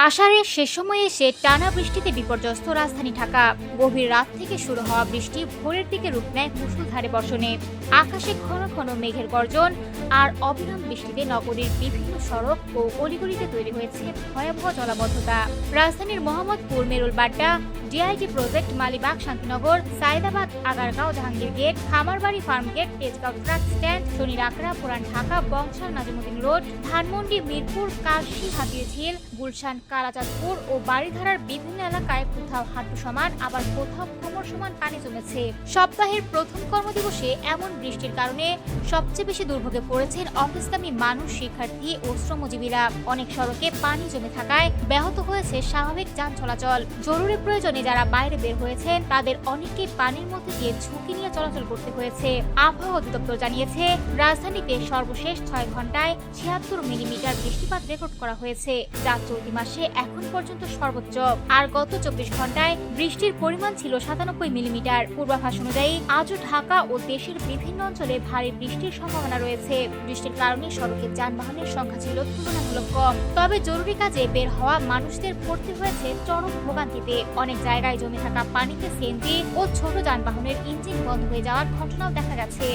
আষাঢ়ের শেষ সময়ে এসে টানা বৃষ্টিতে বিপর্যস্ত রাজধানী ঢাকা। গভীর রাত থেকে শুরু হওয়া বৃষ্টি ভোরের দিকে রূপ নেয় মুষলধারে বর্ষণে। আকাশে ঘন ঘন মেঘের গর্জন আর অবিরাম বৃষ্টিতে নগরীর বিভিন্ন সড়ক ও অলিগলিতে তৈরি হয়েছে ভয়াবহ জলাবদ্ধতা। রাজধানীর Mohammadpur, Merul Badda, DIT project, Malibagh, Shantinagar, Sayedabad, Agargaon, Jahangir gate, Khamarbari, farm gate, Tejgaon truck stand, Shonir Akhra, Puran Dhaka, Bangshal, Nazimuddin road, Dhanmondi, Mirpur, Kashi, Hatirjheel, Gulshan, Kalachandpur ও বাড়িধারার বিভিন্ন এলাকায় কোথাও হাঁটু সমান আবার কোথাও কোমর সমান পানি জমেছে। সপ্তাহের প্রথম কর্মদিবসে এমন বৃষ্টির কারণে সবচেয়ে বেশি দুর্ভোগে পড়েছেন অফিসগামী মানুষ, শিক্ষার্থী ও শ্রমজীবীরা। অনেক সড়কে পানি জমে থাকায় ব্যাহত হয়েছে স্বাভাবিক যান চলাচল। জরুরি প্রয়োজনে যারা বাইরে বের হয়েছেন তাদের অনেককেই পানির মধ্যে দিয়ে ঝুঁকি নিয়ে চলাচল করতে হয়েছে। আবহাওয়া অধিদপ্তর জানিয়েছে, রাজধানীতে সর্বশেষ 6 ঘন্টায় 76 মিলিমিটার বৃষ্টিপাত রেকর্ড করা হয়েছে, যা চলতি মাসে এখন পর্যন্ত সর্বোচ্চ। আর গত 24 ঘন্টায় বৃষ্টির পরিমাণ ছিল 97 মিলিমিটার। পূর্বাভাস অনুযায়ী আজও ঢাকা ও দেশের বিভিন্ন অঞ্চলে ভারী বৃষ্টির সম্ভাবনা রয়েছে। বৃষ্টির কারণে সড়কে যানবাহনের সংখ্যা ছিল তুলনামূলক কম, তবে জরুরি কাজে বের হওয়া মানুষদের পড়তে হয়েছে চরম ভোগান্তিতে। অনেক জায়গায় জমে থাকা পানিতে সিএনজি ও ছোট যানবাহনের ইঞ্জিন বন্ধ হয়ে যাওয়ার ঘটনাও দেখা গেছে।